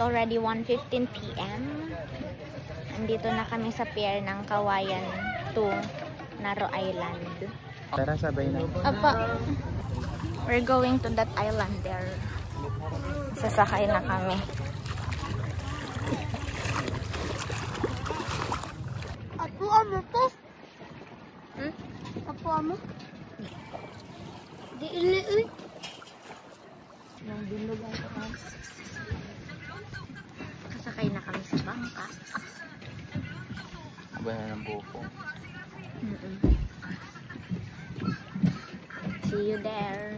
already 1:15 p.m. Nandito na kami sa pier ng Kawayan to Naro Island. Tara, sabay na. Apa, we're going to that island there. Sasakay na kami. Apo mo to? Apo mo? Di iliit. Yung bilog ang taas. Kasakay na kami sa bangka. Sabay na ng buko. See you there.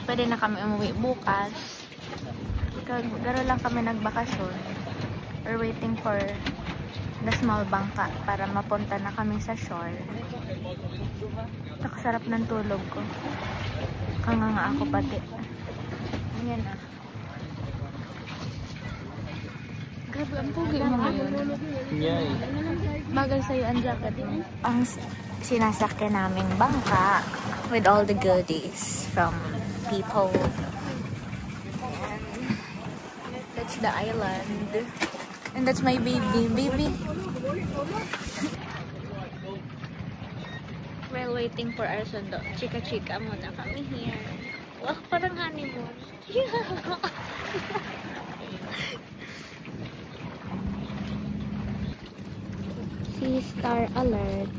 Pwede na kami umuwi bukas. Garo lang kami nagbakasyon. We're waiting for the small bangka para mapunta na kami sa shore. Nakasarap ng tulog ko. Kanga nga ako pati. Ayan ah. Grabe, ang pugi mo ngayon. Yay. Bagay sa'yo ang jacket mo. Ang sinasakyan naming bangka with all the goodies from people. And that's the island. And that's my baby. While waiting for our sundo, chika-chika muna kami here. Wow, parang honeymoon. Sea star alert.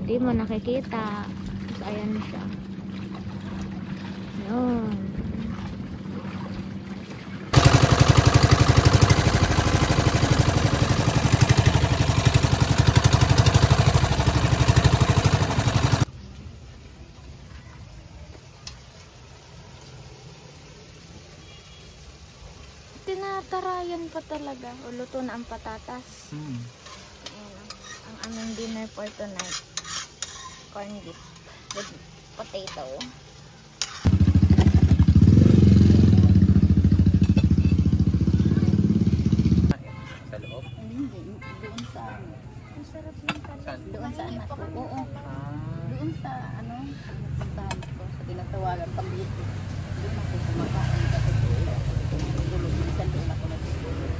Hindi mo nakikita. So, ayan siya. Yun. Tinatarayan pa talaga. O luto na ang patatas. Ayan, ang aming dinner for tonight. Corned beef with potato. Doon sa anak ko. Oo. Doon sa ano, puntahan ko sa tinatawagan pambito. Doon ako kumakain kasi tulog minsan doon ako natutulog.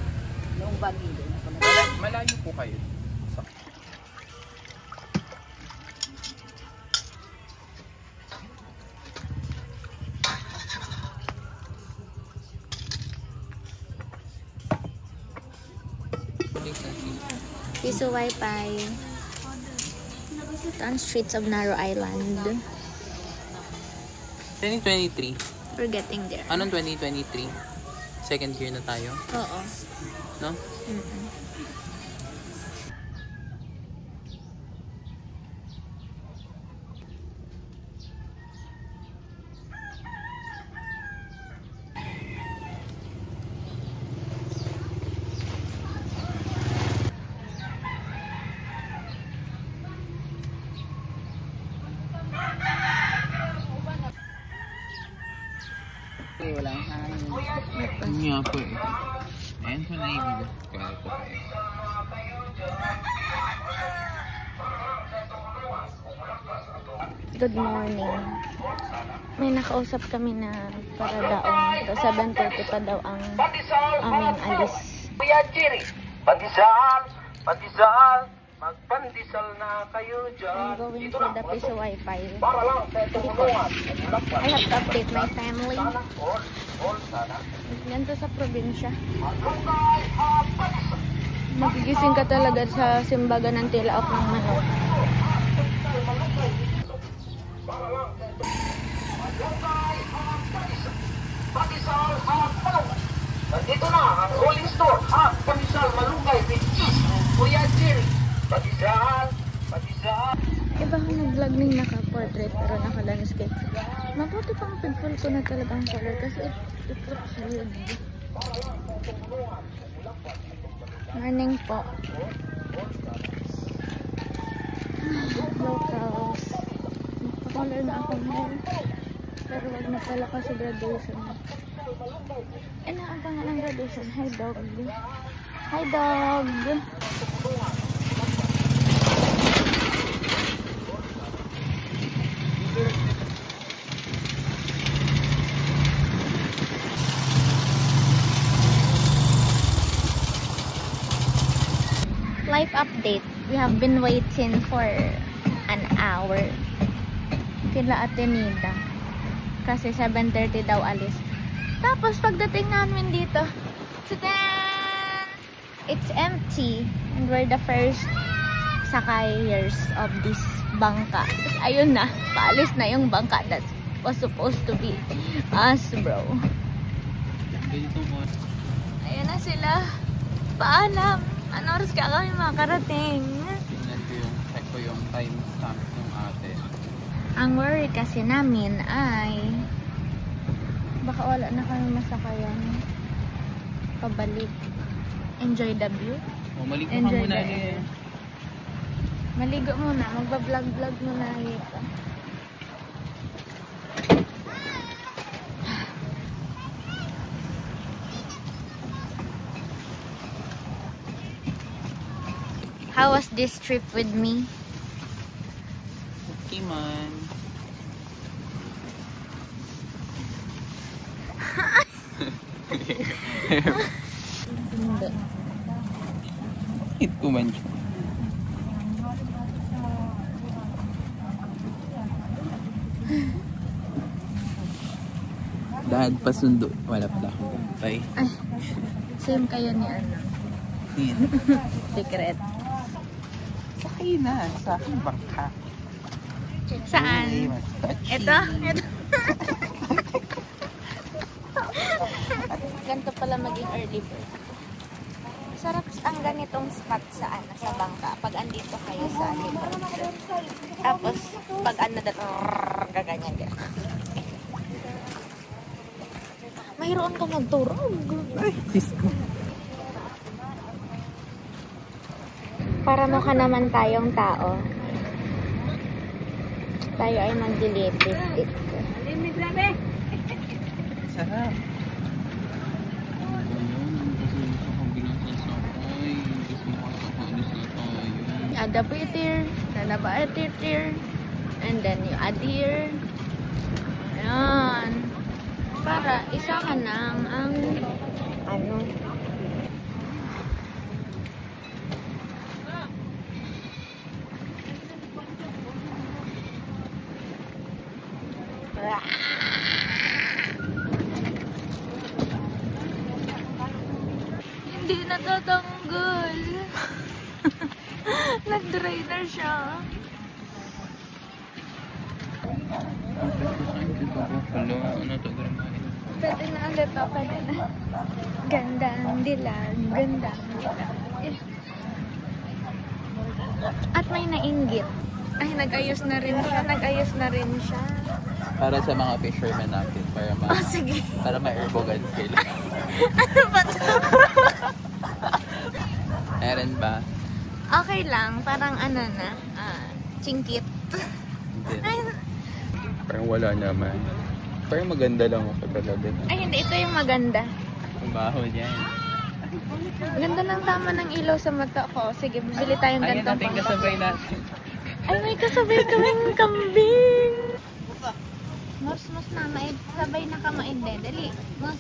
Noong Baguio doon ako natutulog. Malayo po kayo. Piso Wi-Fi. Ito ang streets of Naro Island. 2023. We're getting there. Anong 2023? Second year na tayo? Oo. No? Walang hangin. Nga po eh. Ayan po na yung kaya po kayo. Good morning. May nakausap kami na para daong 7:30 pa daw ang aming alis. Kuya Jerry, pandesal, magpandesal na kayo dyan. I'm going to the Piso Wi-Fi. Para lang sa tulungan. I have to update my family. All sana. Ganito sa probinsya. Magigising ka talaga sa simbaga ng tilaok ng manok. Pandesal, palungan. Nandito na ang rolling store. Pandesal, malunggay, with cheese. Kuya Jerry, pandesal. Iba ako nag-vlog ng naka-portrait pero naka-landscape. Mabuti pang pigful ko na talagang color kasi it looks weird. Morning po. Locals. Nagpa-color na ako hair. Pero wag na pala kasi graduation. Inaabangan ng graduation. Hi, dog. Hi, dog. Life update. We have been waiting for an hour. Kila Ate Nida. Kasi 7:30 daw alis. Tapos pagdating namin dito, tadan! It's empty. And we're the first sakayers of this bangka. Tapos ayun na, paalis na yung bangka that was supposed to be us, bro. Ganito mo. Ayun na sila. Paalam. Ano oras ka kami makarating? Tingnan ko yung, check ko yung timestamp ng ate. Ang worry kasi namin ay baka wala na kami masakayan pabalik. Enjoy the view. O, maligo ka Enjoy muna the eh. air. Maligo muna. Magba-vlog-vlog muna dito. How was this trip with me? Okay man. Hindi. Bakit ko man siya? Dahil pasundo. Wala pala akong bantay. Ay, same kayo ni ano. Yan. Secret. Sakay na sa aking bangka. Saan? Ay, mas touchy. Ito? Ito. Ganito pala maging early bird. Sarap ang ganitong spot sa ano, sa bangka. Pag andito kayo sa likod. Tapos, pag ano gaganyan din. Mayroon ka nagturog. Ay, sis ko. Para mukha naman tayong tao. Tayo ay mag-lipstick. Sarap. Add a bitter, then a bitter, and then you add here. Ayan. Para isa ka ng ang ano. Hindi natatanggal. Nag-dry na siya. Pwede na ulit o, pwede na. Gandang dilag, gandang dilag. At may nainggit. Ay, nag-ayos na rin siya, nag-ayos na rin siya. Para sa mga fishermen natin, para Oh, sige. para ma-airbogan sila. Ano ba to? Meron ba? Okay lang, parang ano na, chingkit. Hindi. Ay, Parang wala naman. Parang maganda lang ako talaga. ay, hindi, ito yung maganda. Ang baho niyan. Ganda ng tama ng ilaw sa mata ko. Sige, bibili tayong Ayun gantong natin kasabay natin. Ay, may kasabay kaming kambing. Mas na, sabay na kamain din. Dali, mas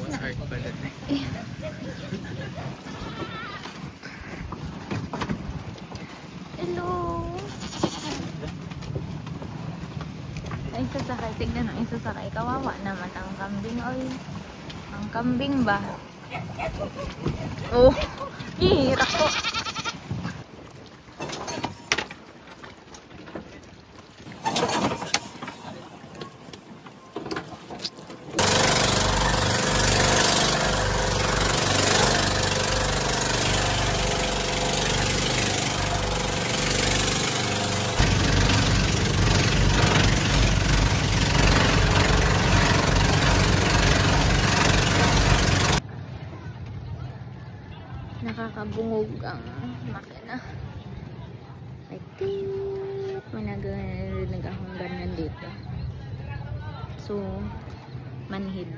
na. Heart pala. Hello. Ay, sasakay. Tignan ang isasakay. Kawawa naman ang kambing. Oy, ang kambing ba? Oh, hirap ko. Nakakabungog ang makina. Like, ting, May narinig akong ganyan dito. So, manhid.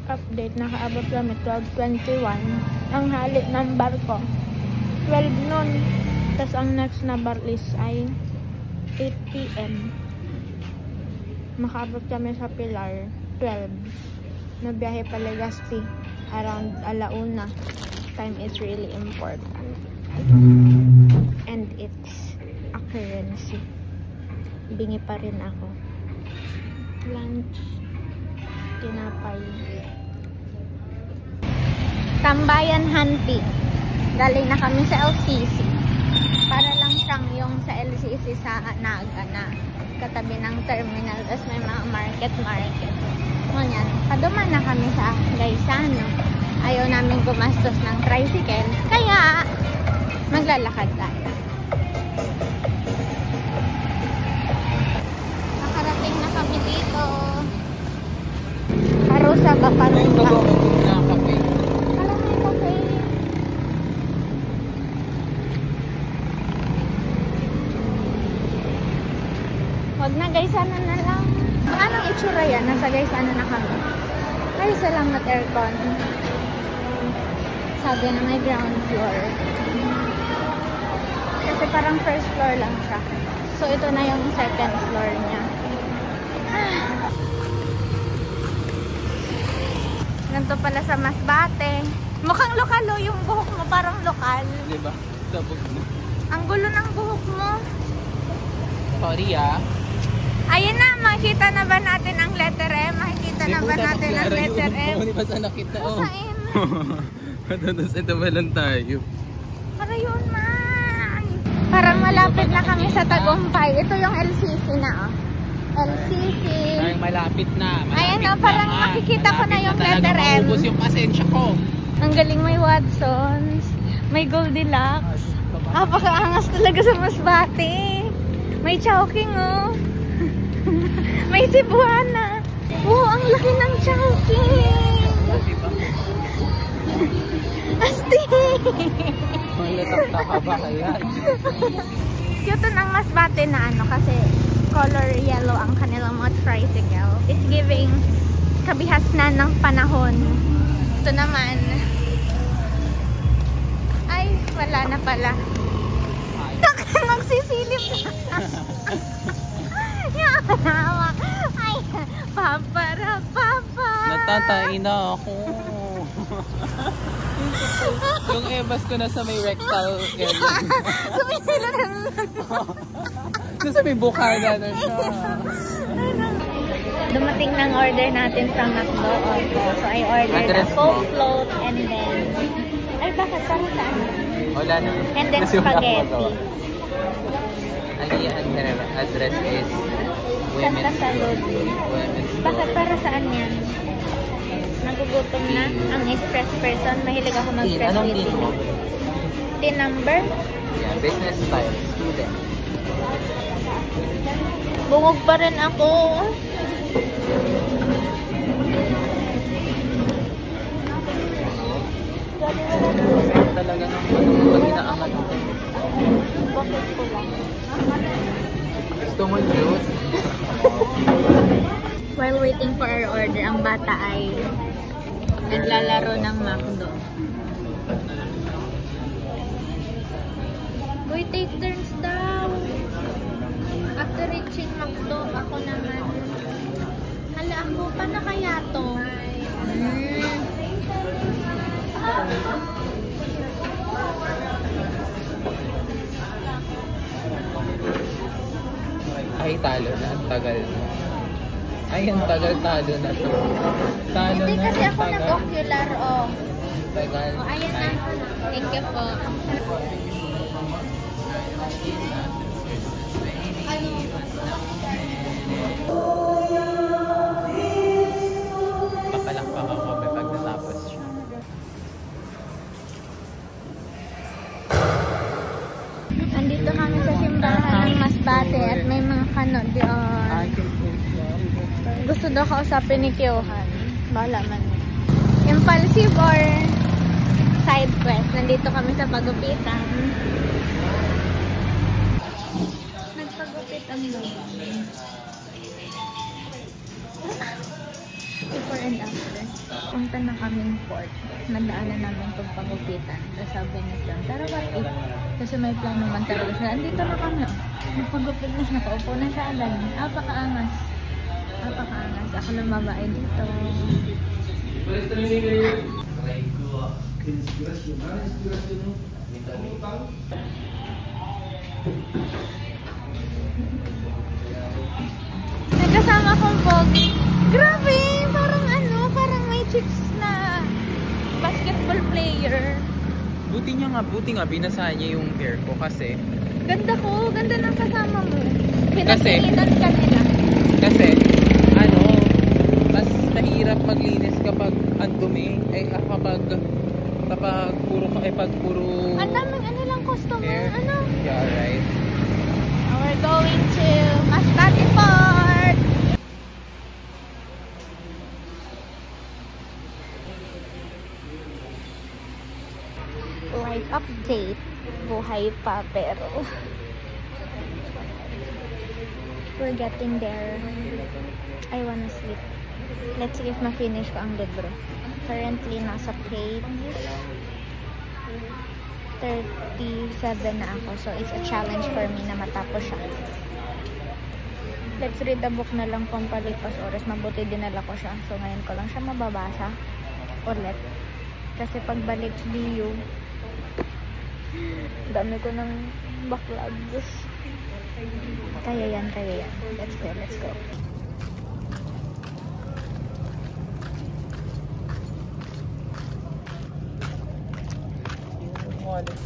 Update, nakaabot kami 12:21 ang hali ng barko 12 noon, tas ang next na barlis ay 8 PM. Makaabot kami sa Pilar 12, nabiyahe pa Legazpi around alauna. Time is really important and it's a currency. Bingi pa rin ako. Lunch, tinapay. Tambayan Hanpi. Galing na kami sa LCC. Para lang siyang yung sa LCC sa Naga na katabi ng terminal. Tapos may mga market. Ngunyan, paduman na kami sa Gaisano. Ayaw namin gumastos ng tricycle. Kaya, maglalakad tayo. Nakarating na kami dito. Parusa ba? Parusa. Wag na, Gaisano na lang. Anong itsura yan? Nasa Gaisano na kami. Ay, salamat aircon. Sabi na may ground floor. Kasi parang first floor lang siya. So, ito na yung second floor niya. Ganito pala sa Masbate. Mukhang lokalo yung buhok mo. Parang lokal. Diba? Sabog mo. Ang gulo ng buhok mo. Sorry ah. Ayun na, makikita na ba natin ang letter M? Makikita na ba natin ang letter M? Hindi pa sana kita. Masain. Tapos ito ba lang tayo? Para yun man. Parang malapit na kami sa Tagumpay. Ito yung LCC na, oh. LCC. Ay, malapit na. Ayan na, parang makikita ko na yung letter M. Maubos yung pasensya ko. Ang galing, may Watsons. May Goldilocks. Pakaangas talaga sa Masbate. May Chowking, oh. May Cebuana. Wow, ang laki ng Chowking. Asti. Malatakta ka ba kaya? Cute ng Masbate na ano kasi color yellow ang kanilang mga tricycle. It's giving kabihasnan ng panahon. Ito naman. Ay, wala na pala. Magsisilip na. Ay, papara, papa. Natatay na ako. Yung ebas ko na sa may rectal area. Sumisila na. Nasa may bukana na siya. Dumating ng order natin sa McDo. So, I ordered a Coke float and then... Ay, bakit? Para saan? Wala na. And then spaghetti. Ang address is Santa Salud. Women's Bakit? Para saan yan? Nagugutom na ang express person. Mahilig ako mag-press Anong with tin mo? Tin number? Yeah, business style. Student. Bungog pa rin ako. Talaga nang pag inaangat ko. Bakit ko lang? Gusto mo juice? While waiting for our order, ang bata ay naglalaro ng McDo. Boy, take turns daw. After reaching McDo, ako naman. Hala ako, paano kaya to? Ay, talo na. Ang tagal na. Ay, ang tagal. Talo na to. Talo Hindi na. kasi ako tagal. nag-ocular, oh. Tagal. Oh, ayan na. Thank you po. Ano? sa simbahan ng Masbate at may mga kano doon. Gusto daw kausapin ni Kyohan. Bahala man. Impulsive or side quest. Nandito kami sa pagupitan. Nagpagupit ang loob. Before and after. Punta na kaming port. Nadaanan namin itong pagupitan. Tapos sabi niya siya, tara bakit? Kasi may plano man talaga siya. Andito na kami. Nagpagupit na siya. Nakaupo na siya agad. Apakaangas. Apakaangas. Ako lang babae dito. Nagkasama kong pogi. Grabe! Parang may chicks na basketball player. Buti nga binasahan niya yung hair ko kasi Ganda ko. Ganda ng kasama mo. Kasi- Pinagpilitan ka nila. Kasi mas mahirap maglinis kapag ang dumi kapag puro Ang daming lang customer. hair. Ano? Yeah, right. We're going to Masbate Port. Life update. Buhay pa pero we're getting there. I wanna sleep. Let's see if ma-finish ko ang libro. Currently, nasa page 37 na ako. So, it's a challenge for me na matapos siya. Let's read the book na lang kung palipas oras. Mabuti dinala ko siya. So, ngayon ko lang siya mababasa ulit. Kasi pagbalik DU, dami ko ng backlogs. Kaya yan. Let's go. Yung wallet.